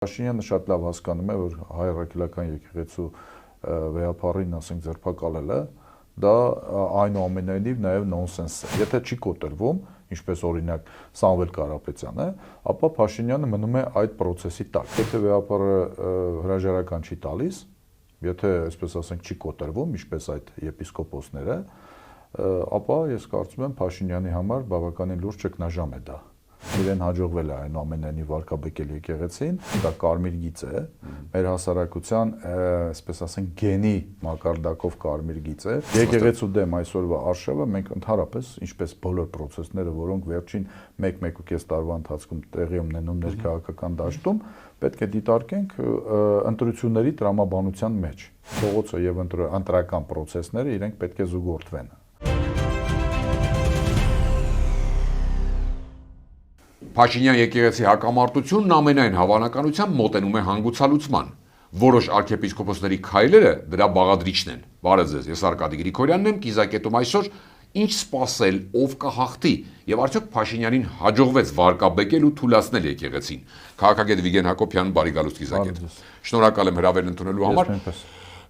Փաշինյանը շատ լավ հասկանում է, որ հայ առաքելական եկեղեցու վեհապարին, ասենք, ձերբակալելը, դա այնուամենայնիվ նաև նոնսենս է։ Եթե չի կոտրվում, ինչպես օրինակ Սամվել Կարապետյանը, ապա Փաշինյանը մնում է այդ process-ի տակ։ Եթե վեհապարը հրաժարական չի տալիս, եթե, այսպես ասենք, չի կոտրվում, ինչպես այդ եպիսկոպոսները, ապա ես կարծում եմ Փաշինյանի համար բավականին լուրջ ճգնաժամ է դա։ Իրեն հաջողվել է այնուամենայնիվ վարկաբեկել եկեղեցին, դա կարմիր գիծ է, մեր հասարակության, այսպես ասենք, գենի մակարդակով կարմիր գիծ է։ Եկեղեցու դեմ այսօրվա արշավը մենք ընդհանրապես, ինչպես բոլոր process-ները, որոնք վերջին 1-1.5 տարվա ընթացքում տեղի ունենում ներքաղաքական դաշտում, պետք է դիտարկենք ընտրությունների տրամաբանության մեջ։ Փողոցը եւ ընտրական process-ները իրենք պետք է զուգորդվեն։ Փաշինյան եկեղեցի հակամարտությունն ամենայն հավանականությամբ մոտենում է հանգուցալուծման։ Որոշ արքեպիսկոպոսների քայլերը դրա բաղադրիչն են։ Բարև ձեզ, ես Արկադի Գրիգորյանն եմ, կիզակետում այսօր ինչ սպասել, ով կհաղթի, եւ արդյոք Փաշինյանին հաջողվեց վարկաբեկել ու թուլացնել եկեղեցին։ Քաղաքագետ Վիգեն Հակոբյան, բարի գալուստ կիզակետ։ Շնորհակալ եմ հրավերն ընդունելու համար։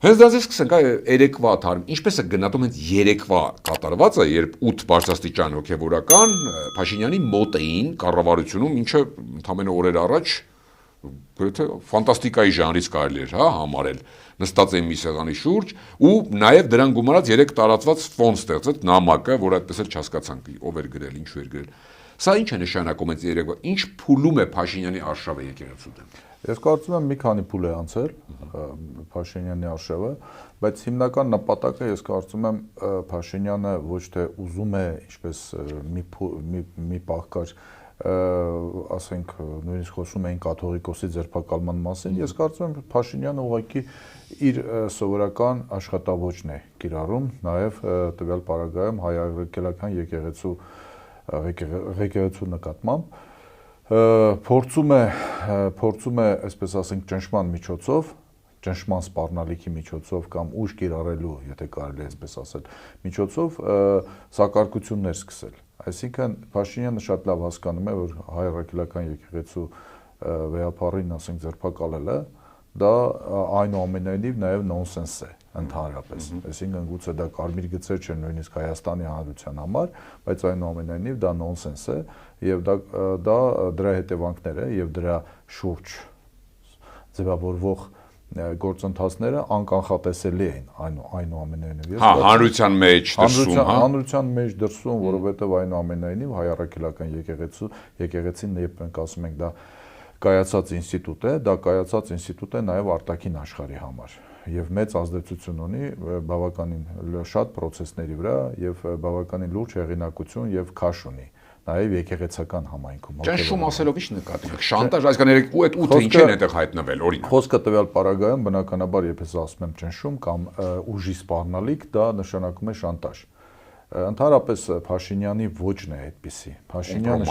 Հենց դրանից սկսենք, երեկվա թարմ, ինչպես է գնահատում հենց երեկվա կատարվածը, երբ 8 բարձրաստիճան հոգևորական Փաշինյանի մոտ էին կառավարությունում, ինչը ընդամենը օրեր առաջ գրեթե ֆանտաստիկայի ժանրից կարելի էր համարել, նստած էին մի սեղանի շուրջ ու նաև դրան գումարած 3 տարածված ֆոն ստեղծեց նամակը, որ այդպես էլ չհասկացանք ով էր գրել, ինչու էր գրել։ Սա ինչ է նշանակում այս երեկվա, ինչ փուլում է Փաշինյանի արշավը եկեղեցու դեմ։ Ես կարծում եմ մի քանի փուլ է անցել Փաշինյանի արշավը, բայց հիմնական նպատակը ես կարծում եմ Փաշինյանը ոչ թե ուզում է, ինչպես մի պահ կար, ասենք, նույնիսկ խոսում էին կաթողիկոսի ձերբակալման մասին, ես կարծում եմ Փաշինյանը ուղղակի իր սովորական աշխատավոճն է կիրառում, նաև տվյալ պարագայում հայ առաքելական եկեղեցու նկատմամբ փորձում է, այսպես ասենք, ճնշման միջոցով, ճնշման սպառնալիքի միջոցով կամ ուժ կիրառելու, եթե կարելի է այսպես ասել, միջոցով սակարկություններ սկսել։ Այսինքն Փաշինյանը շատ լավ հասկանում է, որ հայ առաքելական եկեղեցու վեհապարին, ասենք, ձերբակալելը, դա այնուամենայնիվ նաև նոնսենս է ընդհանրապես։ Այսինքն գուցե դա կարմիր գծեր չեն նույնիսկ Հայաստանի Հանրության համար, բայց այնուամենայնիվ դա նոնսենս է եւ դա դրա հետևանքները եւ դրա շուրջ ձևավորվող գործընթացները անկանխատեսելի են այնուամենայնիվ։ Հանրության մեջ դրսում, հանրության մեջ դրսում, որովհետեւ այնուամենայնիվ հայ առաքելական եկեղեցին, երբ մենք ասում ենք դա կայացած ինստիտուտ է, դա կայացած ինստիտուտ է նաև արտաքին աշխարհի համար եւ մեծ ազդեցություն ունի բավականին շատ process-ների վրա եւ բավականին լուրջ հեղինակություն եւ քաշ ունի նաև եկեղեցական համայնքում։ Ճնշում ասելով ի՞նչ նկատի եք։ Շանտաժ, այսինքն ու այդ 8-ը ինչ են այդտեղ հայտնվել, օրինակ։ Խոսքը տվյալ պարագայում բնականաբար, երբ ես ասում եմ ճնշում կամ ուժի սպառնալիք, դա նշանակում է շանտաժ։ Ընդհանրապես Փաշինյանի ոճն է այդպիսի։ Փաշինյանը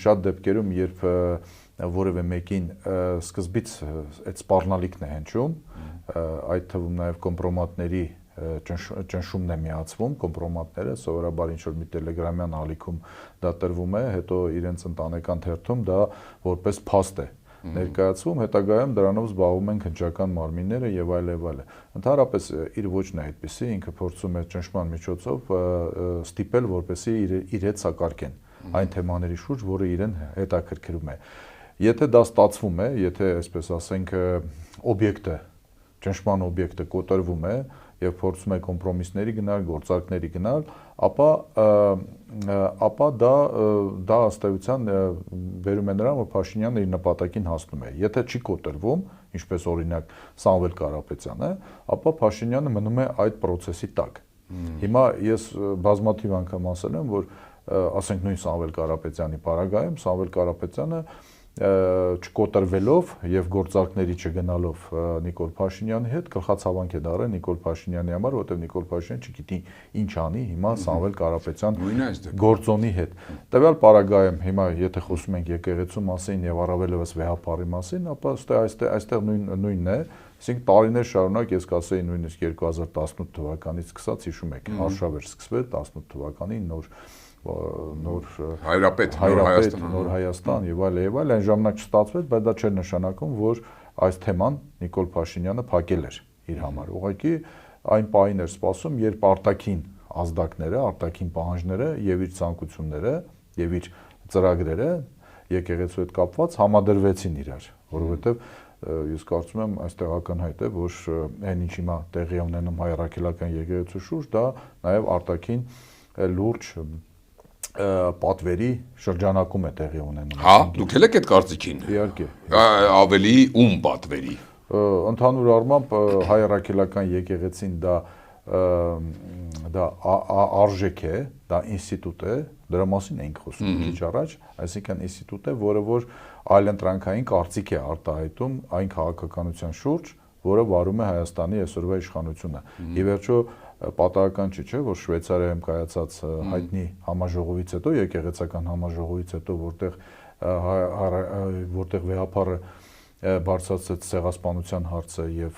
շատ դեպքերում, երբ որևէ մեկին սկզբից այդ սպառնալիքն է հնչում, այդ թվում նաև կոմպրոմատների ճնշումն է միացվում, կոմպրոմատները սովորաբար ինչ-որ մի տելեգրամյան ալիքում դա տրվում է, հետո իրենց ընտանեկան թերթում դա որպես փաստ է ներկայացվում, հետագայում դրանով զբաղվում են քննչական մարմինները եւ այլ եւ այլ։ Ընդհանրապես իր ոճն է այդպիսի, ինքը փորձում է ճնշման միջոցով ստիպել, որպեսզի իր հետ սակարկեն այն թեմաների շուրջ, որը իրեն հետաքրքրում է։ Եթե դա ստացվում է, եթե այսպես ասենք ճնշման օբյեկտը կոտրվում է եւ փորձում է կոմպրոմիսների գնալ, գործարքների գնալ, ապա դա ըստ էության վերում է նրան, որ Փաշինյանը իր նպատակին հասնում է։ Եթե չի կոտրվում, ինչպես օրինակ Սամվել Կարապետյանը, ապա Փաշինյանը մնում է այդ process-ի տակ։ Հիմա ես բազմաթիվ անգամ ասել եմ, որ ասենք նույն Սամվել Կարապետյանի պարագայում Սամվել Կարապետյանը չկոտրվելով եւ գործարքների չգնալով Նիկոլ Փաշինյանի հետ գլխացավանք է դարել Նիկոլ Փաշինյանի համար, որովհետեւ Նիկոլ Փաշինյանը չգիտի ինչ անի հիմա Սամվել Կարապետյան գործոնի հետ։ Տվյալ պարագայում հիմա եթե խոսում ենք եկեղեցու մասին եւ առավելևս վեհապարի մասին, ապա այստեղ նույնն է, այսինքն տարիներ շարունակ ես կասեի նույնիսկ 2018 թվականից սկսած հիշում եք, արշավ էր սկսվել 18 թվականին նոր նոր Հայրապետ, նոր Հայաստան եւ այլ, այն ժամանակ չստացվեց, բայց դա չէր նշանակում, որ այս թեման Նիկոլ Փաշինյանը փակել էր իր համար։ Ուղղակի այն պահին էր սպասում, երբ արտաքին ազդակները, արտաքին պահանջները եւ իր ցանկությունները եւ իր ծրագրերը եկեղեցու հետ կապված համադրվեցին իրար, որովհետեւ ես կարծում եմ այստեղ ակնհայտ է, որ այն ինչ հիմա տեղի ունենում հայ առաքելական եկեղեցու շուրջ, դա նաեւ արտաքին լուրջ պատվերի շրջանակում է տեղի ունենում։ Հա, դուք էլ եք այդ կարծիքին։ Իհարկե։ Ավելի ում պատվերի։ Ընդհանուր առմամբ հայ առաքելական եկեղեցին դա արժեք է, դա ինստիտուտ է, դրա մասին էինք խոսում քիչ առաջ, այսինքն ինստիտուտ է, որը որ այլընտրանքային կարծիք է արտահայտում այն քաղաքականության շուրջ, որը վարում է Հայաստանի այսօրվա իշխանությունը։ Ի վերջո պատահական չի, չէ, որ Շվեյցարիայում կայացած հայտնի համաժողովից հետո, եկեղեցական համաժողովից հետո, որտեղ վեհապարը բարձրացրեց ցեղասպանության հարցը եւ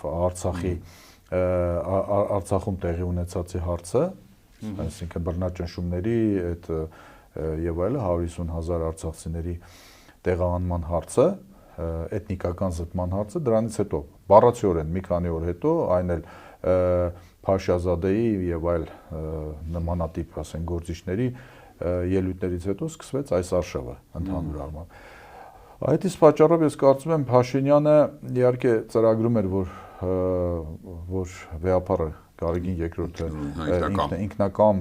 Արցախում տեղի ունեցածի հարցը, այսինքն բռնաճնշումների այդ եւ այլը 150,000 արցախցիների տեղահանման հարցը, էթնիկական զտման հարցը, դրանից հետո բառացիորեն մի քանի օր հետո այն էլ Փաշազադեի եւ այլ նմանատիպ, ասենք, գործիչների ելույթներից հետո սկսվեց այս արշավը ընդհանուր առմամբ։ Այդ իսկ պատճառով ես կարծում եմ Փաշինյանը իհարկե ծրագրում էր, որ վեհապարը Գարեգին II ինքնակամ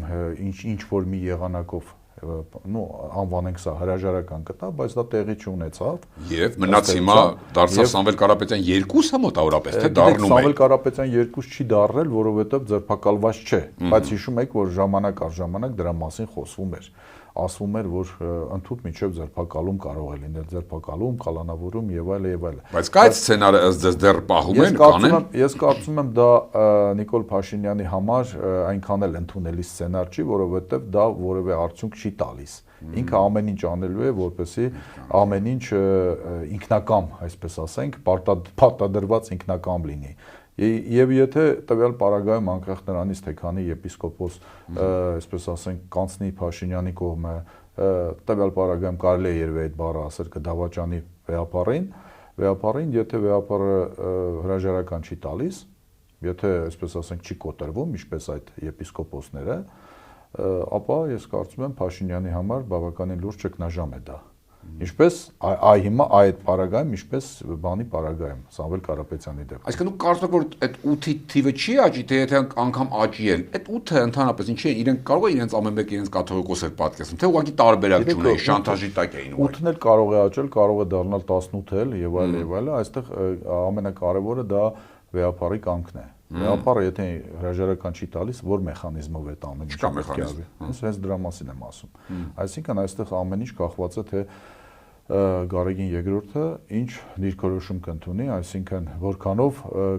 ինչ որ մի եղանակով անվանենք սա հրաժարական կտա, բայց դա տեղի չունեցավ։ Եվ մնաց հիմա դարձավ Սամվել Կարապետյան 2-ը մոտավորապես, թե դառնում է։ Սամվել Կարապետյան 2 չի դառել, որովհետև ձերբակալված չէ, բայց հիշում եք, որ ժամանակ առ ժամանակ դրա մասին խոսվում էր։ Ասվում էր, որ ընդհանուր մինչև ձերբակալում կարող է լինել, ձերբակալում, կալանավորում եւ այլը եւ այլը։ Բայց կա այդ սցենարը ըստ ձեզ դեռ պահում են, կանեն։ Ես կարծում եմ դա Նիկոլ Փաշինյանի համար այնքան էլ ընդունելի սցենար չի, որովհետեւ դա որևէ արդյունք չի տալիս։ Ինքը ամեն ինչ անելու է, որպեսզի ամեն ինչ ինքնակամ, այսպես ասենք, պարտադրված ինքնակամ լինի։ Եվ եթե տվյալ պարագայում անկախ նրանից թե քանի եպիսկոպոս, այսպես ասենք, կանցնի Փաշինյանի կողմը, տվյալ պարագայում կարելի է երևի այդ բառը ասել կդավաճանի վեհապարին, եթե վեհապարը հրաժարական չի տալիս, եթե այսպես ասենք չի կոտրվում, ինչպես այդ եպիսկոպոսները, ապա ես կարծում եմ Փաշինյանի համար բավականին լուրջ ճգնաժամ է դա։ Ինչպես հիմա այդ պարագայում, ինչպես բանի պարագայում Սամվել Կարապետյանի դեպքում։ Այսինքն դուք կարծում եք, որ այդ 8-ի թիվը չի աճի, թե եթե անգամ աճի էլ, այդ 8-ը ընդհանրապես ինչի է, իրենք կարող է իրենց ամեն մեկը իրենց կաթողիկոսեր պատկերացնում, թե ուղղակի տարբերակ չունեն, շանտաժի տակ էին ուղղակի։ 8-ն էլ կարող է աճել, կարող է դառնալ 18 էլ եւ այլ, այստեղ ամենակարևորը դա վեհապարի կամքն է։ Վեհապարը եթե հրաժարական չի տալիս, որ մեխանիզմով է դա ամեն ինչը պետք է արվի։ Հենց դրա մասին եմ ասում։ Այսինքն այստեղ ամեն ինչ կախված է թե Գարեգին II-ը ինչ դիրքորոշում կընդունի, այսինքն որքանով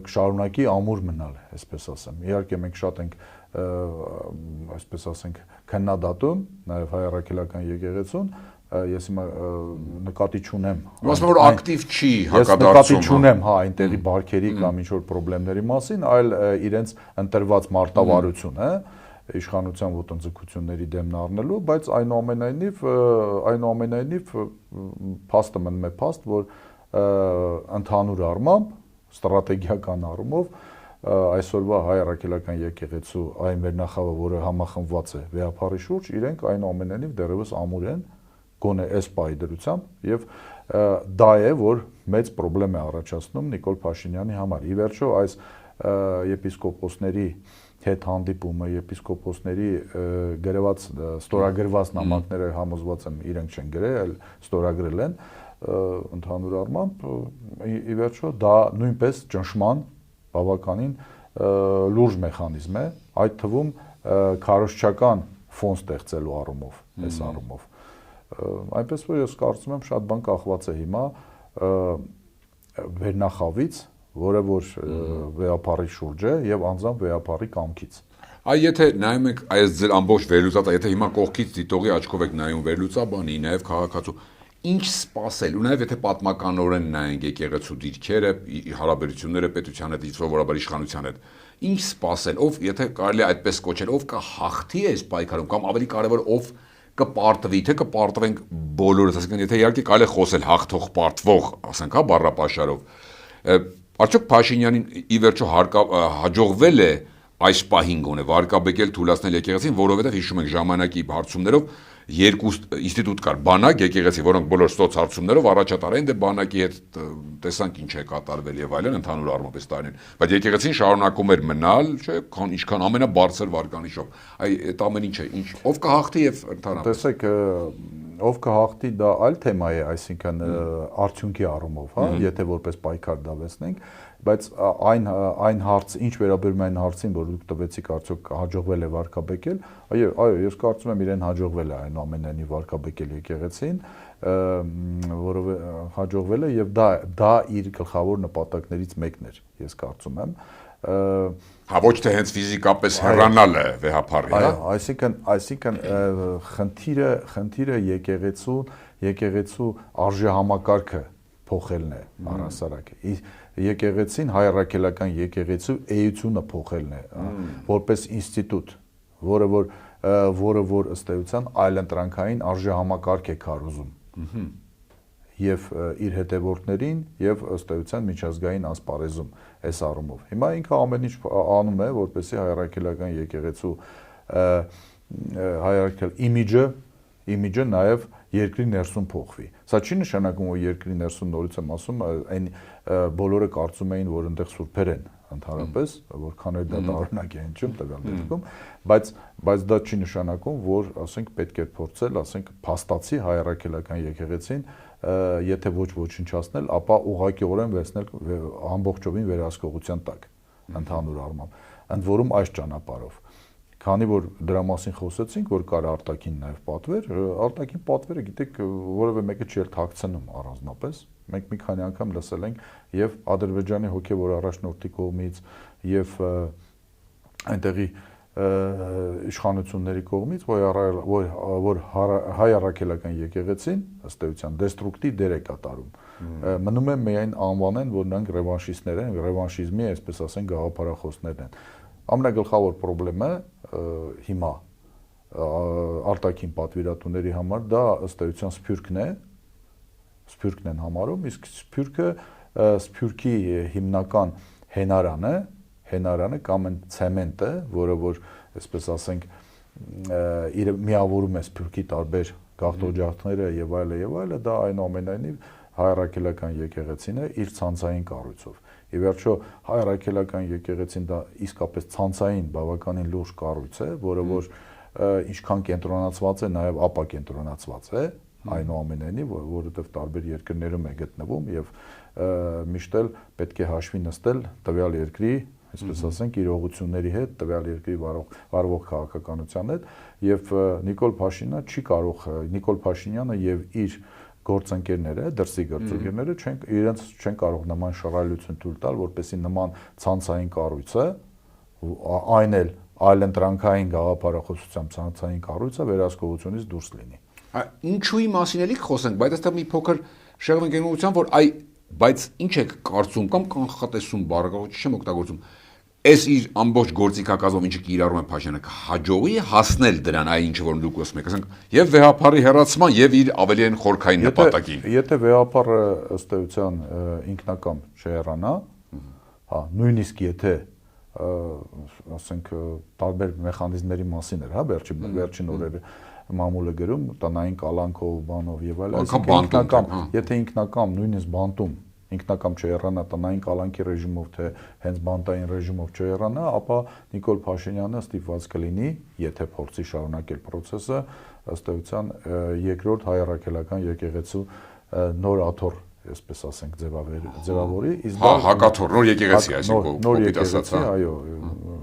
կշարունակի ամուր մնալ, այսպես ասեմ։ Իհարկե մենք շատ ենք, այսպես ասենք, քննադատում, նաև հայ առաքելական եկեղեցուն, ես հիմա նկատի չունեմ։ Ասում որ ակտիվ չի հակադարձում։ Ես նկատի չունեմ, հա, այնտեղի բարքերի կամ ինչ-որ խնդիրների մասին, այլ իրենց ընտրված մարտավարություն, իշխանության ոտնձգությունների դեմն առնելու, բայց այնուամենայնիվ փաստը մնում է փաստ, որ ընդհանուր առմամբ ստրատեգիական առումով այսօրվա հայ առաքելական եկեղեցու այն վերնախավը, որը համախմբված է վեհապարի շուրջ, իրենք այնուամենայնիվ դեռևս ամուր են, գոնե այս պահի դրությամբ, եւ դա է, որ մեծ խնդրեմ է առաջացնում Նիկոլ Փաշինյանի համար։ Ի վերջո այս եպիսկոպոսների հետ հանդիպումը, եպիսկոպոսների գրված ստորագրված նամակները համոզված եմ իրենք չեն գրել, այլ ստորագրել են, ընդհանուր առմամբ ի վերջո դա նույնպես ճնշման բավականին լուրջ մեխանիզմ է, այդ թվում քարոզչական ֆոն ստեղծելու առումով, այս առումով։ Այնպես որ ես կարծում եմ շատ բան կախված է հիմա վերնախավից, որը որ վեհապարի շուրջ է եւ անձամբ վեհապարի կամքից։ Այ եթե նայում եք այս ձեր ամբողջ վերլուծած, եթե հիմա կողքից դիտողի աչքով եք նայում վերլուծաբանի, նաեւ քաղաքացու, ինչ սпасել, ու նաեւ եթե պատմականորեն նայենք եկեղեցու դիրքերը, հարաբերությունները պետության հետ, սովորաբար իշխանության հետ, ինչ սпасել, ով եթե կարելի է այդպես կոչել, ով կհաղթի այս պայքարում կամ ավելի կարևոր ով կպարտվի, թե կպարտվենք բոլորս, այսինքն եթե իհարկե կարելի է խոսել հաղթող պարտվող, ասենք, հա, բառապաշարով, արդյոք Փաշինյանին ի վերջո հաջողվել է այս պահին գոնե վարկաբեկել թույլատրել եկեղեցին, որովհետև հիշում ենք ժամանակի հարցումներով երկու ինստիտուտ կար, բանակ, եկեղեցի, որոնք բոլոր ստոց հարցումներով առաջատարային դե բանակի հետ տեսանք ինչ է կատարվել եւ այլն ընդհանուր առմամբ այս տարին, բայց եկեղեցին շարունակում էր մնալ, չէ, ինչքան ամենաբարձր վարկանիշով։ Այդ ամեն ինչը, ով կհաղթի եւ ընդհանրապես։ Տեսեք, ով կհաղթի դա այլ թեմա է, այսինքն արդյունքի առումով, հա, եթե որպես պայքար դավեցնենք, բայց այն հարց, ինչ վերաբերում է այն հարցին, որ դուք տվեցիք, արդյոք հաջողվել է վարկաբեկել, այո, ես կարծում եմ իրեն հաջողվել է այնուամենայնիվ վարկաբեկել եկեղեցին, որով հաջողվել է եւ դա իր գլխավոր նպատակներից մեկն էր, ես կարծում եմ։ Հա, ոչ թե հենց ֆիզիկապես հեռանալը վեհապարի, հա։ Այսինքն խնդիրը եկեղեցու արժեհամակարգը փոխելն է առհասարակ։ Եկեղեցին հայրաքելական եկեղեցու էությունը փոխելն է, որպես ինստիտուտ, որը որ ըստ էության այլընտրանքային արժեհամակարգ է քարոզում եւ իր հետևորդներին եւ ըստ էության միջազգային ասպարեզում այս առումով։ Հիմա ինքը ամեն ինչ անում է, որպեսզի հայրաքելական եկեղեցու իմիջը նաեւ երկրի ներսում փոխվի։ Սա չի նշանակում, որ երկրի ներսում նորից եմ ասում, այն բոլորը կարծում էին, որ այնտեղ սուրբեր են ընդհանրապես, որքան էլ դա տարօրինակ է հնչում տվյալ դեպքում, բայց դա չի նշանակում, որ ասենք պետք է փորձել, ասենք փաստացի հայրաքելական եկեղեցին, եթե ոչ ոչնչացնել, ապա ուղղակիորեն վերցնել ամբողջովին վերահսկողության տակ ընդհանուր առմամբ, ընդ որում այս ճանապարհով։ Քանի որ դրա մասին խոսեցինք, որ կար արտաքին նաև պատվեր, արտաքին պատվերը, գիտեք, որևէ մեկը չի թաքցնում առանձնապես։ Մենք մի քանի անգամ լսել ենք եւ Ադրբեջանի հոգեվոր առաջնորդի կողմից եւ այնտեղի իշխանությունների կողմից, որ հայ առաքելական եկեղեցին ըստ էության դեստրուկտիվ դեր է կատարում։ Մնում է միայն անվանեն, որ նրանք ռևանշիստներ են, ռևանշիզմի, այսպես ասենք, գաղափարախոսներ են։ Ամենագլխավոր խնդրեմը հիմա արտաքին պատվիրատուների համար դա ըստ էության սփյուռքն են համարում, իսկ սփյուռքի հիմնական հենարանը կամ այն ցեմենտը, որը որ այսպես ասենք իր միավորում է սփյուռքի տարբեր գաղթօջախները եւ այլը, դա այնուամենայնիվ հայրաքելական եկեղեցին է իր ցանցային կառույցով։ Ի վերջո հայրաքելական եկեղեցին դա իսկապես ցանցային բավականին լուրջ կառույց է, որը որ ինչքան կենտրոնացված է, նաև ապակենտրոնացված է, այնուամենայնիվ, որովհետև տարբեր երկրներում է գտնվում եւ միշտ էլ պետք է հաշվի նստել տվյալ երկրի, այսպես ասենք, իրողությունների հետ, տվյալ երկրի վարվող քաղաքականության հետ եւ Նիկոլ Փաշինյանը եւ իր գործընկերները, դրսի գործընկերները իրենց չեն կարող նման շռայլություն թույլ տալ, որպեսզի նման ցանցային կառույցը, այն էլ այլընտրանքային գաղափարախոսությամբ ցանցային կառույցը վերահսկողությունից դուրս լինի։ Ինչու՞ի մասին էլի խոսենք, բայց այստեղ մի փոքր շեղում ենք եկնության, որ բայց ինչ եք կարծում կամ կանխատեսում բառը չեմ օգտագործում։ Այս իր ամբողջ գործիքակազմով ինչը կիրառում է Փաշինյանը հաջողի հասնել դրան, այն ինչը որ դուք ասում եք, ասենք, եւ վեհապարի հեռացման եւ իր ավելին խորքային նպատակին։ Եթե վեհապարը ըստ էության ինքնակամ չհեռանա, հա, նույնիսկ եթե ասենք տարբեր մեխանիզմների մասին էր, հա, վերջին օրերը մամուլը գրում տնային կալանքով, բանով եւ այլն, եթե ինքնակամ նույնիսկ բանտում ինքնակամ չհեռանա տնային կալանքի ռեժիմով, թե հենց բանտային ռեժիմով չհեռանա, ապա Նիկոլ Փաշինյանը ստիպված կլինի, եթե փորձի շարունակել process-ը, ըստ էության երկրորդ հայ առաքելական եկեղեցու նոր աթոռ, այսպես ասենք, ձևավորի, իսկ դա հակաթոռ, նոր եկեղեցի, այսինքն կոպիտ ասած, այո,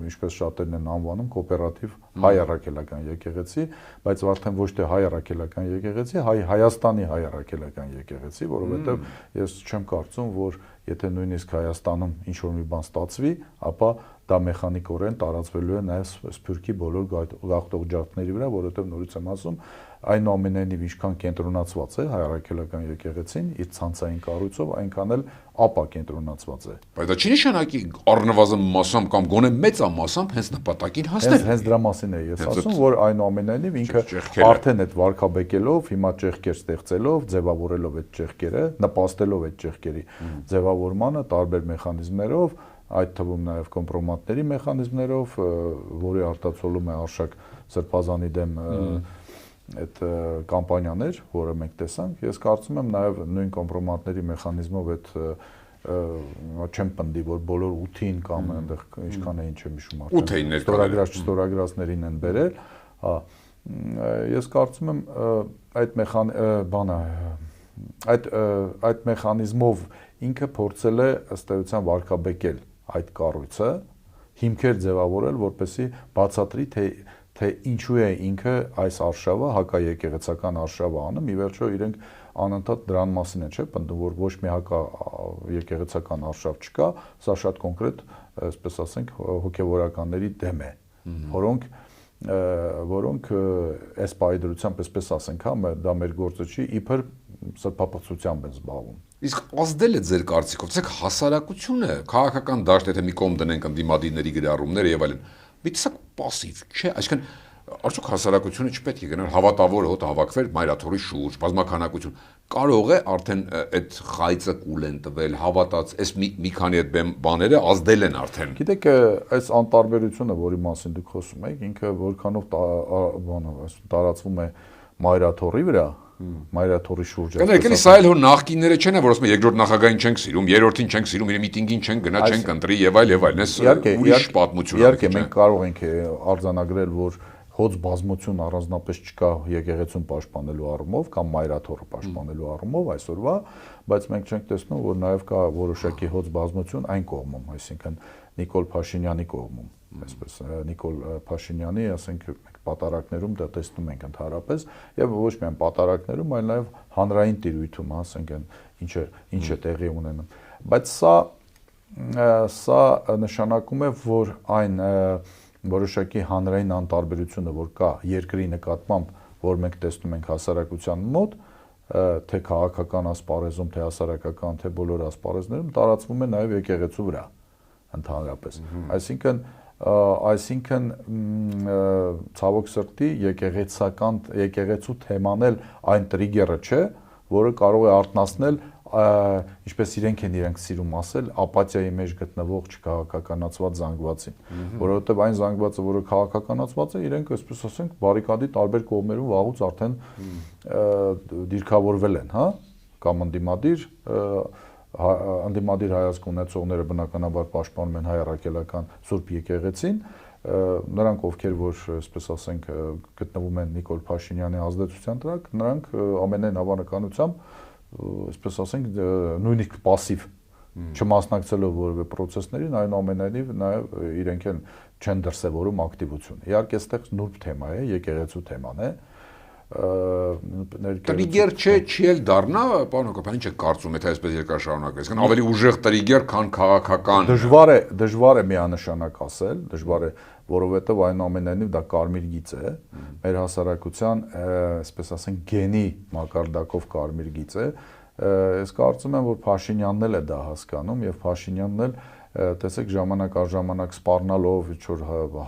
ինչպես շատերն են անվանում, կոոպերատիվ հայ առաքելական եկեղեցի, բայց արդեն ոչ թե հայ առաքելական եկեղեցի, Հայաստանի հայ առաքելական եկեղեցի, որովհետև ես չեմ կարծում, որ եթե նույնիսկ Հայաստանում ինչ-որ մի բան ստացվի, ապա դա մեխանիկորեն տարածվելու է նաև սփյուռքի բոլոր գաղթօջախների վրա, որովհետև նորից եմ ասում, այնուամենայնիվ ինչքան կենտրոնացված է հայ առաքելական եկեղեցին իր ցանցային կառույցով, այնքան էլ ապա կենտրոնացված է։ Բայց դա չի նշանակի առնվազն մասամբ կամ գոնե մեծամասամբ հենց նպատակին հասնել։ Հենց դրա մասին է ես ասում, որ այնուամենայնիվ ինքը արդեն այդ վարկաբեկելով, հիմա ճեղքեր ստեղծելով, ձևավորելով այդ ճեղքերը, նպաստելով այդ ճեղքերի ձևավորմանը տարբեր մեխանիզմներով, այդ թվում նաև կոմպրոմատների մեխանիզմներով, որի արտացոլում է Արշակ Սրբազանի դեմ այդ կամպանիաներ, որը մենք տեսանք, ես կարծում եմ նաև նույն կոմպրոմատների մեխանիզմով այդ չեմ պնդի, որ բոլոր 8-ին կամ այնտեղ ինչքան էին չեմ հիշում արդեն ստորագրածներին են բերել, հա, ես կարծում եմ այդ մեխանիզմով ինքը փորձել է ըստ էության վարկաբեկել այդ կառույցը, հիմքեր ձևավորել, որպեսզի բացատրի թե ինչու է ինքը այս արշավը հակաեկեղեցական արշավը անում, ի վերջո իրենք անընդհատ դրան մասին են, չէ՞, պնդում, որ ոչ մի հակաեկեղեցական արշավ չկա, սա շատ կոնկրետ, այսպես ասենք, հոգևորականների դեմ է, որոնք այս պայդրությամբ, այսպես ասենք, հա, դա մեր գործը չի, իբր սրբապղծությամբ են զբաղվում։ Իսկ ազդել է ձեր կարծիքով, ցեք հասարակությունը, քաղաքական դաշտ, եթե մի կողմ դնենք ընդդիմադիրների գրառումները եւ այլն, մի տեսակ пассив չէ, այսինքն արդյոք հասարակությունը չպետք է գնար հավատավոր հոտ հավաքվեր մայրաթորի շուրջ, բազմաքանակություն, կարող է արդեն այդ խայծը կուլ են տվել, հավատաց, այս մի քանի այդ բաները ազդել են արդեն։ Գիտեք, այս անտարբերությունը, որի մասին դուք խոսում եք, ինքը որքանով տարածվում է մայրաթորի վրա, մայրաթորի շուրջ։ Կներեք, սա էլ հոր նախկինները չեն, որ ասում են երկրորդ նախագահին չենք սիրում, երրորդին չենք սիրում, իր միտինգին չենք գնա, չենք ընտրի եւ այլ, այս ուրիշ պատմություն է։ Իհարկե, մենք կարող ենք արձանագրել, որ հոծ բազմություն առանձնապես չկա եկեղեցուն պաշտպանելու առումով կամ մայրաթորը պաշտպանելու առումով այսօրվա, բայց մենք չենք տեսնում, որ նաև կա որոշակի հոծ բազմություն այն կողմում, այսինքն Նիկոլ Փաշինյանի կողմում, այսպես Նիկոլ Փաշինյանի, ասենք, մենք պատարակներում դա տեսնում ենք ընդհանրապես եւ ոչ միայն պատարակներում, այլ նաև հանրային տիրույթում, ասենք, ինչ է տեղի ունենում։ Բայց սա նշանակում է, որ այն որոշակի հանրային անտարբերությունը, որ կա երկրի նկատմամբ, որ մենք տեսնում ենք հասարակության մոտ, թե քաղաքական ասպարեզում, թե հասարակական, թե բոլոր ասպարեզներում տարածվում է նաև եկեղեցու վրա ընդհանրապես։ Այսինքն ցավոք սրտի եկեղեցու թեման էլ այն տրիգերը չէ, որը կարող է արթնացնել, ինչպես իրենք սիրում ասել, ապաթիայի մեջ գտնվող չքաղաքականացված զանգվածին, որովհետև այն զանգվածը, որը քաղաքականացված է, իրենք, այսպես ասենք, բարիկադի տարբեր կողմերում վաղուց արդեն դիրքավորվել են, հա, կամ ընդդիմադիր հայացք ունեցողները բնականաբար պաշտպանում են հայ առաքելական Սուրբ եկեղեցին, նրանք ովքեր որ այսպես ասենք գտնվում են Նիկոլ Փաշինյանի ազդեցության տակ, նրանք ամենայն հավանականությամբ այսպես ասենք նույնիսկ пассив չմասնակցելով որևէ process-ներին, այնուամենայնիվ նաև իրենք են չեն դրսևորում ակտիվություն։ Իհարկե, այստեղ նուրբ թեմա է, եկեղեցու թեման է։ Տրիգեր չի էլ դառնա, պարոն Հակոբյան, ինչ եք կարծում, եթե այսպես երկար շարունակվի, այսինքն ավելի ուժեղ տրիգեր, քան քաղաքական։ Դժվար է միանշանակ ասել, դժվար է, որովհետև այնուամենայնիվ դա կարմիր գիծ է, մեր հասարակության, այսպես ասենք, գենի մակարդակով կարմիր գիծ է։ Ես կարծում եմ, որ Փաշինյանն էլ է դա հասկանում եւ Փաշինյանն էլ տեսեք ժամանակ առ ժամանակ սպառնալով ինչ-որ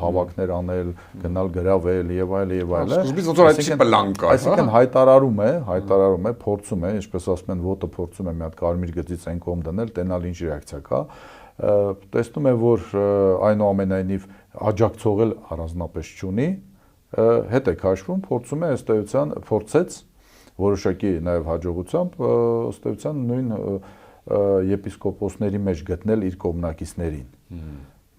հավաքներ անել, գնալ գրավել եւ այլ եւ այլ։ Սկզբից ոնց որ այդպիսի պլան կա, այսինքն հայտարարում է, փորձում է, ինչպես ասում են, ոտը փորձում է մի հատ կարմիր գծից այն կողմ դնել, տենալ ինչ ռեակցիա կա։ Տեսնում է, որ այնուամենայնիվ աջակցողել առանձնապես չունի, հետ է քաշվում, փորձում է ըստ էության փորձեց որոշակի նաեւ հաջողությամբ ըստ էության նույն եպիսկոպոսների մեջ գտնել իր կողմնակիցներին։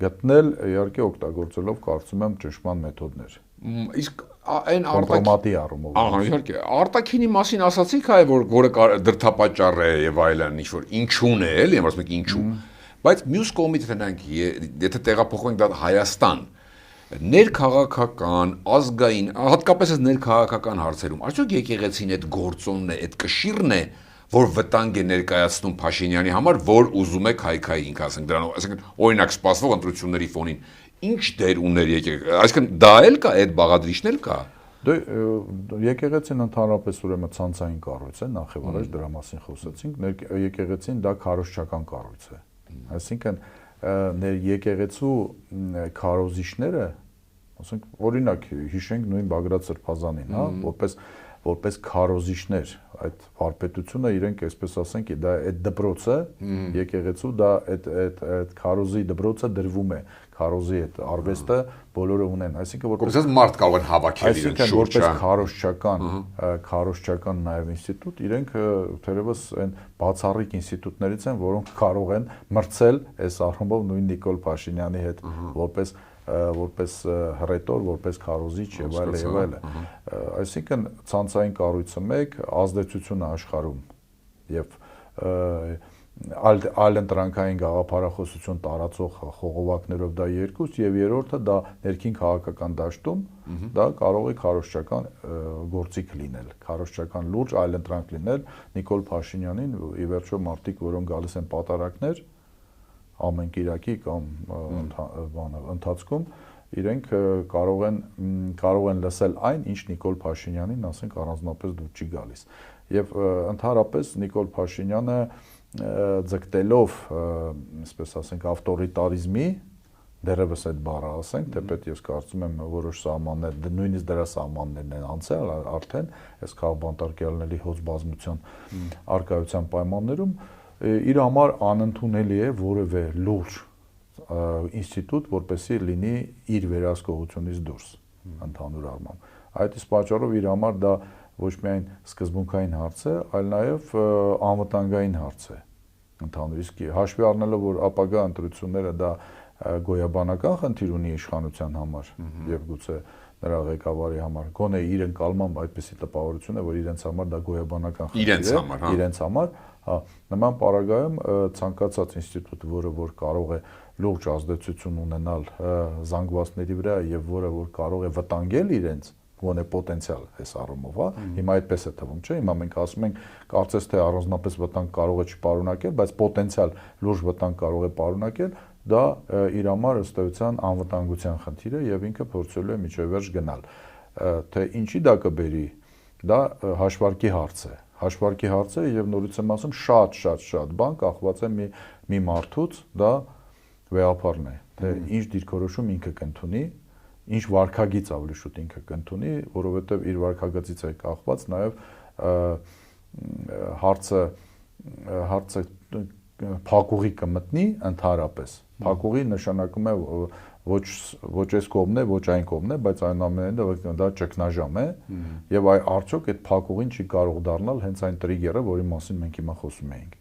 Գտնել իհարկե օգտագործելով կարծում եմ ճնշման մեթոդներ։ Իսկ այն արտաքինի առումով։ Ահա, իհարկե, արտաքինի մասին ասացիք, այ որը դրդապատճառ է եւ այլն, ինչ որ ինչուն է, էլի, ասում եք ինչու։ Բայց մյուս կողմից տնանք, եթե տեղափոխենք դա Հայաստան, ներքաղաքական, ազգային, հատկապես այս ներքաղաքական հարցերում, արդյոք եկեղեցին այդ գործոնն է, այդ կշիռն է, որ վտանգ է ներկայացնում Փաշինյանի համար, որ ուզում է քայքայի ինքը, ասենք դրանով, այսինքն օրինակ սպասվող ընտրությունների ֆոնին, ինչ դեր ուներ եկեղեցին, այսինքն դա էլ կա, այդ բաղադրիչն էլ կա։ Եկեղեցին ընդհանրապես ուրեմն ցանցային կառույց է, նախ եւ առաջ դրա մասին խոսեցինք, եկեղեցին դա քարոզչական կառույց է։ Այսինքն եկեղեցու քարոզիչները, ասենք օրինակ հիշենք նույն Բագրատ Սրբազանին, հա, որպես քարոզիչներ, այդ վարպետությունը իրենք այսպես ասենք, դա այդ դպրոցը, եկեղեցու դա այդ քարոզի դպրոցը դրվում է, քարոզի այդ արվեստը բոլորը ունեն, այսինքն որպես մարդ կարող են հավաքել իրենց շուրջը, որպես քարոզչական նաև ինստիտուտ, իրենք թերևս այն բացառիկ ինստիտուտներից են, որոնք կարող են մրցել այս առումով նույն Նիկոլ Փաշինյանի հետ, որպես հռետոր, որպես քարոզիչ եւ այլն։ Այսինքն ցանցային կառույցը մեկ, ազդեցությունը աշխարհում եւ այլընտրանքային գաղափարախոսություն տարածող խողովակներով դա երկուստ եւ երրորդը դա ներքին քաղաքական դաշտում դա կարող է քարոզչական գործիք լինել, քարոզչական լուրջ այլընտրանք լինել Նիկոլ Փաշինյանին ի վերջո մարդիկ, որոնք գալիս են պատարակներ ամեն կիրակի կամ ընթացքում իրենք կարող են լսել այն, ինչ Նիկոլ Փաշինյանին, ասենք, առանձնապես դուր չի գալիս։ Եվ ընդհանրապես Նիկոլ Փաշինյանը ձգտելով, այսպես ասենք, ավտորիտարիզմի, դերևս այդ բառը ասենք, թեպետ ես կարծում եմ որոշ սահմաններ, նույնիսկ դրա սահմաններն են անցել արդեն, այս քաղբանտարկյալների հոծ բազմության առկայության պայմաններում իր համար անընդունելի է որևէ լուրջ ինստիտուտ, որպեսզի լինի իր վերահսկողությունից դուրս ընդհանուր առմամբ։ Այդ իսկ պատճառով իր համար դա ոչ միայն սկզբունքային հարց է, այլ նաև անվտանգային հարց է ընդհանուր։ Իսկ հաշվի առնելով, որ ապագա ընտրությունները դա գոյաբանական խնդիր ունի իշխանության համար եւ գուցե նրա ղեկավարի համար, գոնե իր ընկալմամբ այդպիսի տպավորություն է, որ իրենց համար դա գոյաբանական խնդիր է, իրենց համար, հա, նման պարագայում ցանկացած ինստիտուտ, որ կարող է լուրջ ազդեցություն ունենալ զանգվածների վրա եւ որ կարող է վտանգել իրենց գոնե պոտենցիալ այս առումով, հա, հիմա այդպես է թվում, չէ՞, հիմա մենք ասում ենք, կարծես թե առանձնապես վտանգ կարող է չպարունակել, բայց պոտենցիալ լուրջ վտանգ կարող է պարունակել, դա իր համար ըստ էության անվտանգության խնդիր է եւ ինքը փորձելու է միջևերջ գնալ։ Թե ինչի դա կբերի, դա հաշվարկի հարց է։ Հաշվարկի հարց է եւ նորից եմ ասում, շատ բան կախված է մի մարդուց, դա վեհապարն է, թե ինչ դիրքորոշում ինքը կընդունի, ինչ վարքագիծ ավելի շուտ ինքը կընդունի, որովհետեւ իր վարքագծից է կախված նաեւ հարցը փակուղի կմտնի ընդհանրապես։ Փակուղի նշանակում է ոչ այս կողմն է, ոչ այն կողմն է, բայց այնուամենայնիվ դա ճգնաժամ է եւ արդյոք այդ փակուղին չի կարող դառնալ հենց այն տրիգերը, որի մասին մենք հիմա խոսում էինք։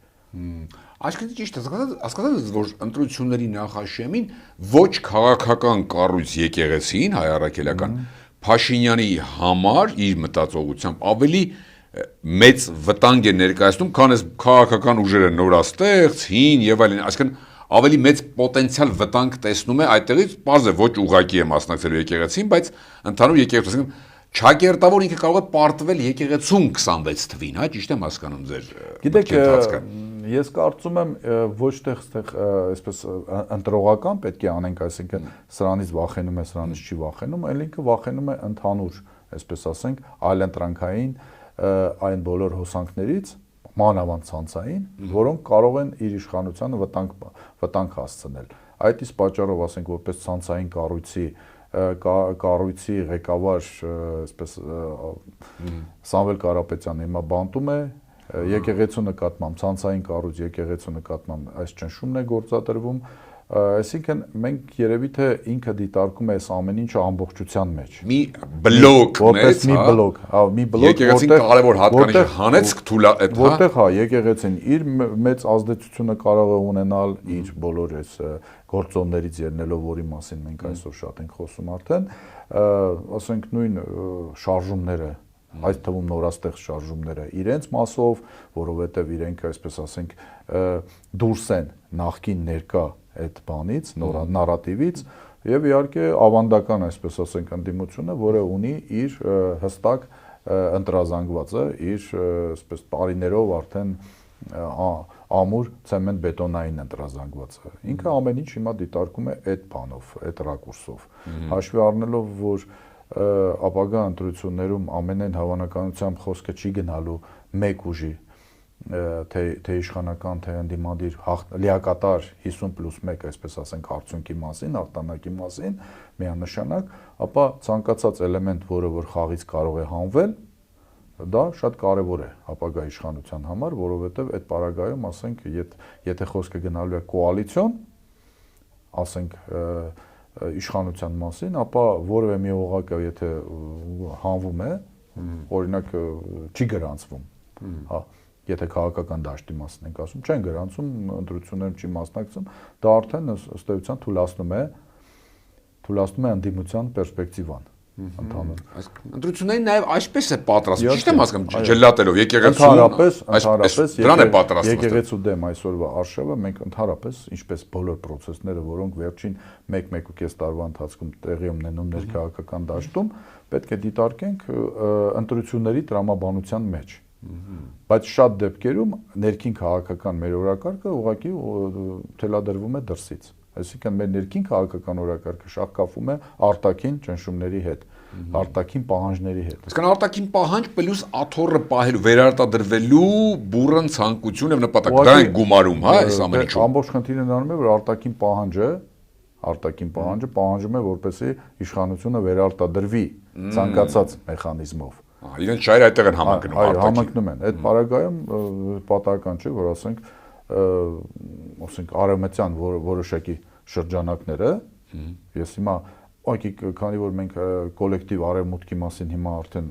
Այսինքն ճիշտ է, հասկացած որ ընտրությունների նախաշեմին ոչ քաղաքական կառույց եկեղեցին հայ առաքելական Փաշինյանի համար իր մտածողությամբ ավելի մեծ վտանգ է ներկայացնում, քան այս քաղաքական ուժերը նորաստեղծ, հին եւ այլն, այսինքն ավելի մեծ պոտենցիալ վտանգ տեսնում է այդտեղից, պարզ է ոչ ուղղակի է մասնակցելու եկեղեցին, բայց ընդհանուր եկեղեցին, չակերտավոր ինքը կարող է պարտվել եկեղեցուն 26 թվին, հա, ճիշտ եմ հասկանում ձեր գիտեք, ես կարծում եմ ոչ տեղ այսպես ընտրողական պետք է անենք, այսինքն սրանից վախենում է, սրանից չի վախենում, այլ ինքը վախենում է ընդհանուր, այսպես ասենք, այլընտրանքային այն բոլոր հոսանքներից, մանավանդ ցանցային, որոնք կարող են իր իշխանությանը վտանգ հասցնել։ Այդ իսկ պատճառով, ասենք, որպես ցանցային կառույցի ղեկավար, այսպես Սամվել Կարապետյանը հիմա բանտում է եկեղեցու նկատմամբ, ցանցային կառույց եկեղեցու նկատմամբ այս ճնշումն է գործադրվում, այսինքն մենք երևի թե ինքը դիտարկում է այս ամեն ինչը ամբողջության մեջ։ Մի բլոկ մեծ, մի բլոկ, հա, մի բլոկ, եկեղեցին կարևոր հատկանիշ հանեց թուլա այդ, հա, որտեղ հա եկեղեցին իր մեծ ազդեցությունը կարող է ունենալ իր բոլոր այս գործոններից ելնելով, որի մասին մենք այսօր շատ ենք խոսում արդեն, ասենք նույն շարժումները, այդ թվում նորաստեղծ շարժումները իրենց մասով, որովհետև իրենք, այսպես ասենք, դուրս են նախկին ներկա այդ բանից, նարատիվից եւ իհարկե ավանդական, այսպես ասենք, ընդդիմությունը, որը ունի իր հստակ ընտրազանգվածը, իր այսպես տարիներով արդեն ամուր ցեմենտ-բետոնային ընտրազանգվածը։ Ինքը ամեն ինչ հիմա դիտարկում է այդ բանով, այդ ռակուրսով։ Հաշվի առնելով, որ ապագա ընտրություններում ամենայն հավանականությամբ խոսքը չի գնալու մեկ ուժի թե իշխանական, թե ընդդիմադիր լիակատար 50+1, այսպես ասենք, արդյունքի մասին, արտանակի մասին, միանշանակ, ապա ցանկացած էլեմենտ, որը որ խաղից կարող է հանվել, դա շատ կարևոր է ապագա իշխանության համար, որովհետև այդ պարագայում, ասենք, եթե խոսքը գնալու է կոալիցիոն, ասենք, իշխանության մասին, ապա որևէ մի օղակը, եթե հանվում է, օրինակ չի գրանցվում, հա, եթե քաղաքական դաշտի մասին ենք ասում, չեն գրանցում, ընտրություններում չի մասնակցում, դա արդեն ըստ էության թույլատնում է ընդդիմության պերսպեկտիվան ընդհանուր։ Ընտրություններին նաև այսպես է պատրաստվում, ճիշտ եմ հասկանում, ջլատելով ընդհանրապես դրան է պատրաստվում։ Եկեղեցու դեմ այսօրվա արշավը մենք ընդհանրապես, ինչպես բոլոր process-ները, որոնք վերջին 1-1.5 տարվա ընթացքում տեղի ունենում ներքաղաքական դաշտում, պետք է դիտարկենք ընտրությունների տրամաբանության մեջ։ Բայց շատ դեպքերում ներքին քաղաքական մեր օրակարգը ուղղակի թելադրվում է դրսից։ Այսինքն մեր ներքին քաղաքական օրակարգը շահկապվում է արտաքին ճնշումների հետ, արտաքին պահանջների հետ։ Իսկ արտաքին պահանջ պլյուս աթոռը պահելու, վերարտադրվելու բուրըն ցանկություն եւ նպատակ դա են գումարում, հա, այս ամենը։ Ամբողջ խնդիրը նրանում է, որ արտաքին պահանջը պահանջում է, որպեսզի իշխանությունը վերարտադրվի ցանկացած մեխանիզմով։ Իրենց շահերը այդտեղ են համընկնում, այո, համընկնում են։ Այդ պարագայում պատահական չէ, որ ասենք արևմտյան որոշակի շրջանակները, ես հիմա ուղղակի քանի որ մենք կոլեկտիվ արևմուտքի մասին հիմա արդեն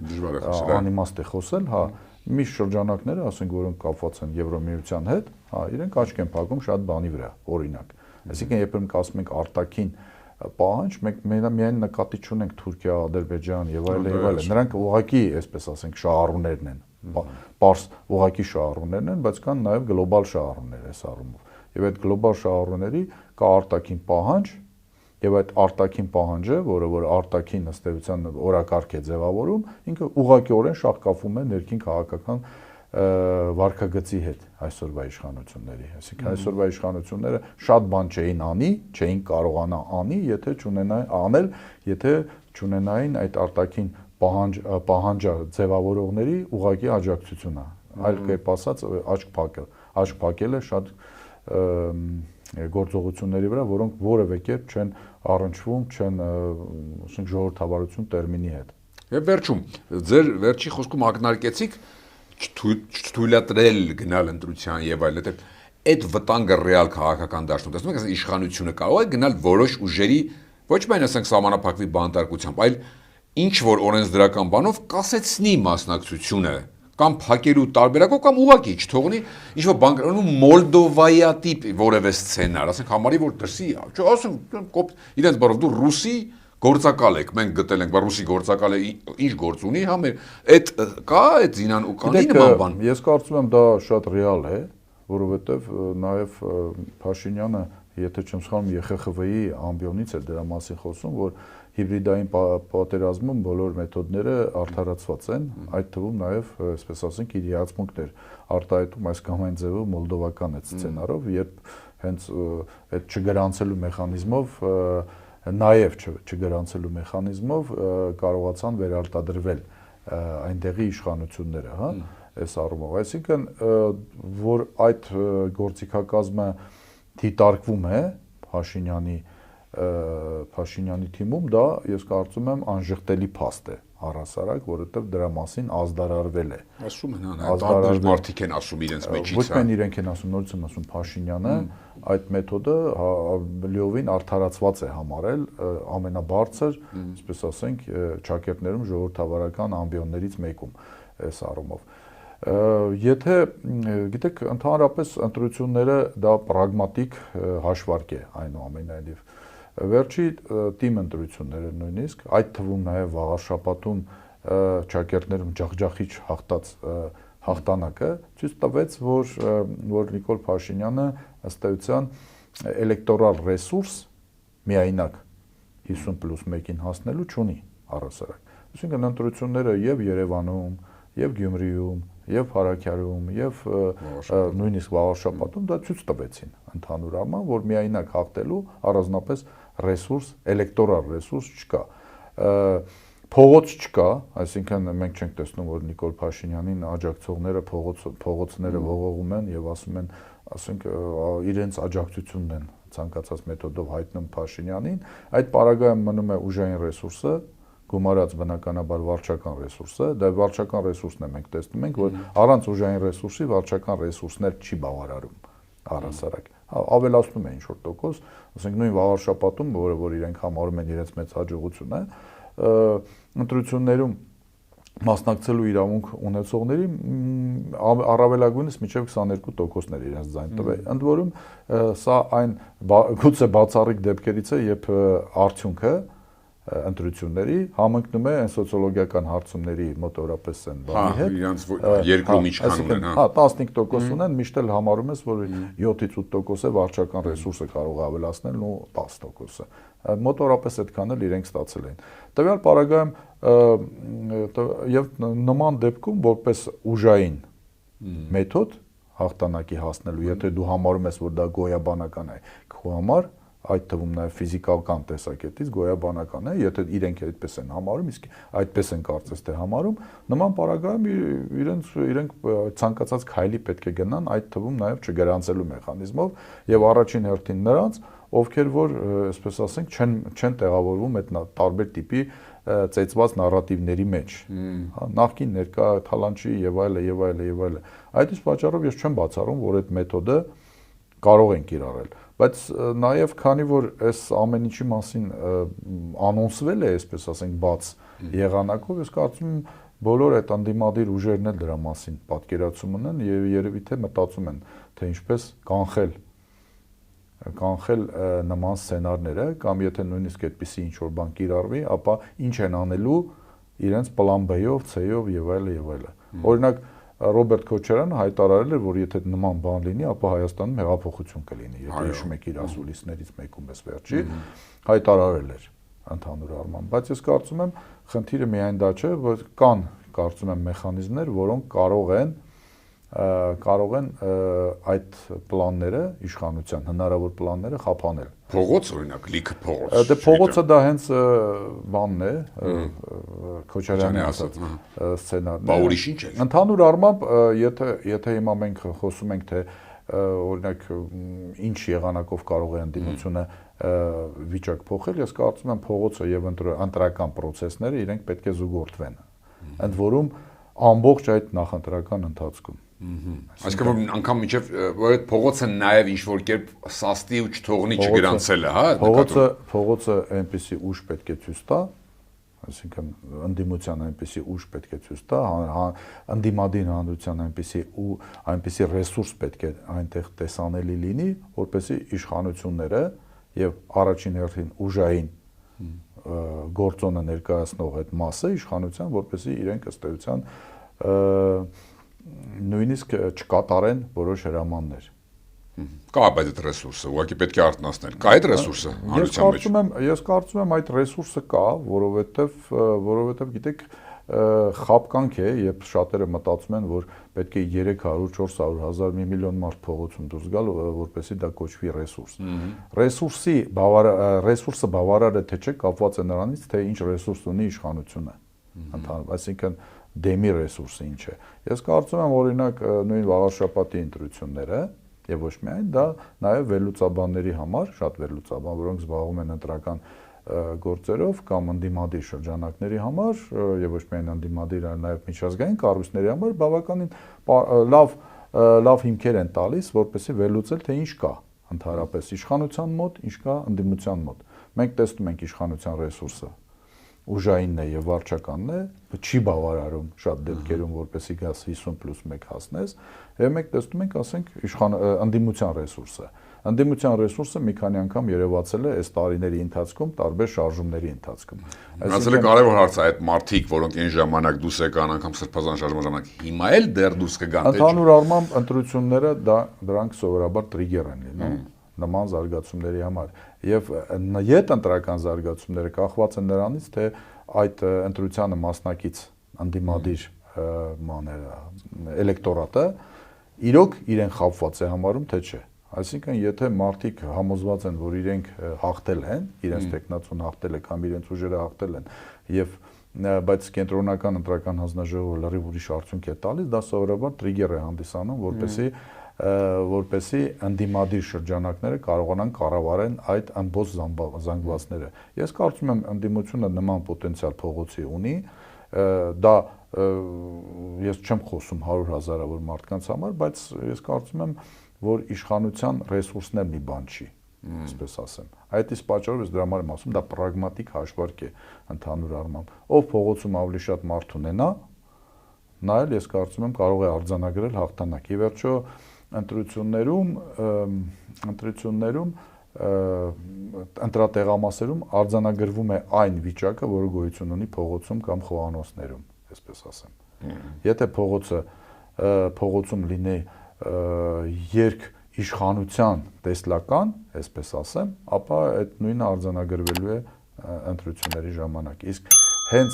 անիմաստ է խոսել, հա, մի շրջանակները, ասենք, որոնք կապված են Եվրոմիության հետ, հա, իրենք աչք են փակում շատ բանի վրա, օրինակ։ Այսինքն, երբ մենք ասում ենք արտաքին պահանջ, մենք միայն նկատի չունենք Թուրքիա, Ադրբեջան եւ այլն, նրանք ուղղակի, այսպես ասենք, շահառուներն են, պարզ ուղղակի շահառուներն են, բայց կան նաեւ գլոբալ շահառուներ այս առումով։ Եվ այդ գլոբալ շահառուների կա արտաքին պահանջ, եւ այդ արտաքին պահանջը, որը որ արտաքին ըստ էության օրակարգ է ձևավորում, ինքը ուղղակիորեն շահկապվում է ներքին քաղաքական վարկագծի հետ այսօրվա իշխանությունների, այսինքն այսօրվա իշխանությունները շատ բան չէին կարողանա անել, եթե չունենային այդ արտաքին պահանջը ձևավորողների ուղղակի աջակցությունը, այլ կերպ ասած աչք փակելը շատ գործողությունների վրա, որոնք որևէ կերպ չեն առնչվում, չեն, ասենք, ժողովրդավարություն տերմինի հետ։ Եվ վերջում, ձեր վերջի խոսքում ակնարկեցիք չթույլատրել գնալ ընտրության եւ այլն, այդ վտանգը ռեալ քաղաքական դաշտում։ Տեսնում եք, իշխանությունը կարող է գնալ որոշ ուժերի, ոչ միայն ասենք սահմանափակվի բանտարկությամբ, այլ ինչ որ օրենսդրական բանով կասեցնի մասնակցությունը կամ փակելու տարբերակով կամ ուղղակի չթողնի ինչ-որ բան կրոնում Մոլդովայատիպ որևէ սցենար, ասենք համարի որ դրսի, ասում իրենց բառով դու ռուսի գործակալ եք, մենք գտել ենք, բա ռուսի գործակալ է ինչ գործ ունի, հա մեր այդ կա այդ զինան ու կանի նման բան։ Ես կարծում եմ դա շատ ռեալ է, որովհետև նաև Փաշինյանը, եթե չեմ սխալվում, ԵԽԽՎ-ի ամբիոնից էր դրա մասին խոսում, որ հիբրիդային պատերազմում բոլոր մեթոդները արդարացված են, այդ թվում նաև, այսպես ասենք, իր հիացմունքներ արտահայտում այս կամ այն ձևով մոլդովական այդ սցենարով, երբ հենց այդ չգրանցելու մեխանիզմով նաև չգրանցելու մեխանիզմով կարողացան վերարտադրվել այնտեղի իշխանությունները, հա, այս առումով, այսինքն որ այդ գործիքակազմը դիտարկվում է Փաշինյանի թիմում, դա ես կարծում եմ անժխտելի փաստ է առհասարակ, որովհետև դրա մասին ազդարարվել է։ Ասում են, տարբեր մարդիկ են ասում իրենց մեջից։ Ոչ միայն իրենք են ասում, նորից եմ ասում, Փաշինյանը այդ մեթոդը լիովին արդարացված է համարել ամենաբարձր, այսպես ասենք, ճակերտներում ժողովրդավարական ամբիոններից մեկում այս առումով։ Եթե գիտեք, ընդհանրապես ընտրությունները դա պրագմատիկ հաշվարկ է այնուամենայնիվ։ Վերջի թիմ ընտրությունները նույնիսկ, այդ թվում նաև վաղաշաբաթում ճակերտներում ջախջախիչ հաղթած հաղթանակը ցույց տվեց, որ Նիկոլ Փաշինյանը ըստ էության էլեկտորալ ռեսուրս միայնակ 50+1-ին հասնելու չունի առհասարակ։ Այսինքն ընտրությունները եւ Երևանում, եւ Գյումրիում, եւ Հարաքյարում, եւ նույնիսկ վաղաշաբաթում դա ցույց տվեցին ընդհանուր առմամբ, որ միայնակ հաղթելու առանձնապես ռեսուրս, էլեկտորալ ռեսուրս չկա։ Փողոց չկա, այսինքն մենք չենք տեսնում, որ Նիկոլ Փաշինյանին աջակցողները փողոցները ողողում են եւ ասում են, ասենք իրենց աջակցությունն են ցանկացած մեթոդով հայտնում Փաշինյանին, այդ պարագայում մնում է ուժային ռեսուրսը, գումարած բնականաբար վարչական ռեսուրսը, դա վարչական ռեսուրսն է մենք տեսնում ենք, որ առանց ուժային ռեսուրսի վարչական ռեսուրսներ չի բավարարում առհասարակ։ Ավելացնում է ինչ-որ տոկոս, ասենք նույն վաղարշապատում, որ իրենք համարում են իրենց մեծ հաջողություն է, ընտրություններում մասնակցելու իրավունք ունեցողների առավելագույնս մինչև 22%-ներ իրենց ձայն տվել։ Ընդ որում սա այն գուցե բացառիկ դեպքերից է, երբ արդյունքը ընտրությունների համընկնում է այն սոցիոլոգիական հարցումների մոտավորապես են բանի հետ։ Իրանց երկրում ինչքան ունեն, հա 15% ունեն, միշտ էլ համարում ես, որ 7-ից 8% է վարչական ռեսուրսը կարող է ավելացնել ու 10%-ը։ Մոտավորապես այդքան էլ իրենք ստացել են։ Տվյալ պարագայում եւ նման դեպքում որպես ուժային մեթոդ հաղթանակի հասնելու, եթե դու համարում ես, որ դա գոյաբանական է, քո համար այդ թվում նաև ֆիզիկական տեսակետից գոյաբանական է, եթե իրենք այդպես են համարում, իսկ այդպես են կարծես թե համարում, նման պարագայում իրենք ցանկացած քայլի պետք է գնան, այդ թվում նաև չգրանցելու մեխանիզմով եւ առաջին հերթին նրանց, ովքեր որ, այսպես ասենք, չեն տեղավորվում այդ տարբեր տիպի ծեծված նարատիվների մեջ, նախկին ներկա թալանչի եւ այլը։ Այդ իսկ պատճառով ես չեմ բացառում, որ այդ մեթոդը կարող են կիրառել, բայց նաև քանի որ այս ամեն ինչի մասին անոնսվել է, այսպես ասենք, բաց եղանակով, ես կարծում եմ բոլոր այդ անդիմադիր ուժերն էլ դրա մասին պատկերացում ունեն եւ երևի թե մտածում են, թե ինչպես կանխել նման սցենարները կամ եթե նույնիսկ այդպիսի ինչ որ բան կիրառվի, ապա ինչ են անելու իրենց պլան B-ով, C-ով եւ այլը։ Օրինակ Ռոբերտ Քոչարյանը հայտարարել էր, որ եթե նման բան լինի, ապա Հայաստանում հեղափոխություն կլինի, եթե հիշում եք իր ասուլիսներից մեկում էս վերջի, հայտարարել էր ընդհանուր առմամբ, բայց ես կարծում եմ, խնդիրը միայն դա չէ, որ կան, կարծում եմ, մեխանիզմներ, որոնք կարող են այդ պլանները, իշխանության հնարավոր պլանները խափանել։ Փողոց օրինակ, լիքը փողոց։ Դե փողոցը դա հենց բանն է, Քոչարյանի ասած սցենարն է։ Բա ուրիշ ինչ է։ Ընդհանուր առմամբ, եթե հիմա մենք խոսում ենք, թե օրինակ ինչ եղանակով կարող է ընդդիմությունը վիճակ փոխել, ես կարծում եմ փողոցը եւ ընտրական process-ները իրենք պետք է զուգորդվեն։ Ընդ որում ամբողջ այդ նախընտրական ընթացքում։ Այսինքն անգամ միջև որ այդ փողոցը նաև ինչ որ կերպ սաստի ու չթողնի չգրանցելը, հա, փողոցը այնպեսի ուժ պետք է ցույց տա, այսինքն ընդդիմության այնպեսի ուժ պետք է ցույց տա, ընդդիմադիր հանրության այնպեսի ռեսուրս պետք է այնտեղ տեսանելի լինի, որպեսզի իշխանությունները եւ առաջին հերթին ուժային գործոնը ներկայացնող այդ մասը իշխանության, որպեսզի իրենք ըստ էության նույնիսկ չկատարեն որոշ հրամաններ։ Կա բայց այդ ռեսուրսը, ուղղակի պետք է արտնասնել։ Կա այդ ռեսուրսը հանրության մեջ։ Ես կարծում եմ այդ ռեսուրսը կա, որովհետև գիտեք, խապկանք է, երբ շատերը մտածում են, որ պետք է 300-400 հազար մի միլիոն մարդ փողոցում դուրս գալ, որպեսզի դա կոչվի ռեսուրս։ Ռեսուրսը բավարար է թե չէ, կապված է նրանից, թե ինչ ռեսուրս ունի իշխանությունը։ Ընդհանուր, այսինքն դեմի ռեսուրսը ինչ է։ Ես կարծում եմ, օրինակ նույն վաղարշապատի ընտրությունները եւ ոչ միայն դա, նաեւ վերլուծաբանների համար, շատ վերլուծաբան, որոնք զբաղվում են ընտրական գործերով կամ ընդդիմադիր շրջանակների համար եւ ոչ միայն ընդդիմադիր, այլ նաեւ միջազգային կառույցների համար բավականին լավ հիմքեր են տալիս, որպեսզի վերլուծել թե ինչ կա ընդհանրապես իշխանության մոտ, ինչ կա ընդդիմության մոտ։ Մենք տեսնում ենք իշխանության ռեսուրսը ուժայինն է եւ վարչականն է, չի բավարարում շատ դեպքերում, որպեսզի գաս 50+1 հասնես, եւ մենք տեսնում ենք, ասենք, ընդդիմության ռեսուրսը։ Ընդդիմության ռեսուրսը մի քանի անգամ երևացել է այս տարիների ընթացքում, տարբեր շարժումների ընթացքում։ Այսինքն կարևոր հարց է այդ մարդիկ, որոնք այն ժամանակ դուրս եկան, անգամ սրբազան շարժման ժամանակ, հիմա էլ դեռ դուրս կգան։ Ընդհանուր առմամբ ընտրությունները դրանք սովորաբար տրիգեր են լինում նման զարգացումների համար եւ յետ ընտրական զարգացումները կախված են նրանից, թե այդ ընտրությանը մասնակից ընդդիմադիր էլեկտորատը իրոք իրեն խապված է համարում, թե չէ։ Այսինքն, եթե մարդիկ համոզված են, որ իրենք հաղթել են, իրենց տեխնացուն հաղթել է կամ իրենց ուժերը հաղթել են եւ բայց կենտրոնական ընտրական հանձնաժողովը լրիվ ուրիշ արդյունք է տալիս, դա սովորաբար տրիգեր է հանդիսանում, որպեսզի ընդդիմադիր շրջանակները կարողանան կառավարեն այդ ամբողջ զանգվածները։ Ես կարծում եմ ընդդիմությունը նման պոտենցիալ փողոցի ունի, դա ես չեմ խոսում 100,000-ավոր մարդկանց համար, բայց ես կարծում եմ, որ իշխանության ռեսուրսն էլ մի բան չի, այսպես ասեմ։ Այդ իսկ պատճառով ես դրա համար եմ ասում, դա պրագմատիկ հաշվարկ է ընդհանուր առմամբ։ Ով փողոցում ավելի շատ մարդ ունենա, նա էլ ես կարծում եմ կարող է արձանագրել հաղթանակ։ Ի վերջո ընտրություններում ընտրատեղամասերում արձանագրվում է այն վիճակը, որը գոյություն ունի փողոցում կամ խոհանոցներում, այսպես ասեմ։ Եթե փողոցում լինի իշխանության տեսլական, այսպես ասեմ, ապա այդ նույնը արձանագրվելու է ընտրությունների ժամանակ։ Իսկ հենց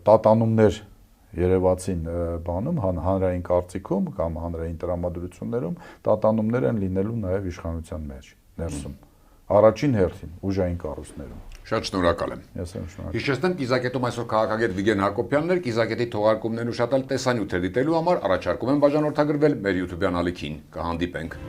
տատանումներ երևացին բանում հանրային կարծիքում կամ հանրային տրամադրություններում տատանումներ են լինելու նաև իշխանության մեջ ներսում առաջին հերթին ուժային կառույցներում։ Շատ շնորհակալ եմ։ Ես եմ շնորհակալ։ Հիշեցնեմ, Կիզակետում այսօր քաղաքագետ Վիգեն Հակոբյանն էր, Կիզակետի թողարկումներն ուշադրել տեսանյութեր դիտելու համար առաջարկում եմ բաժանորդագրվել մեր YouTube-յան ալիքին։ Կհանդիպենք։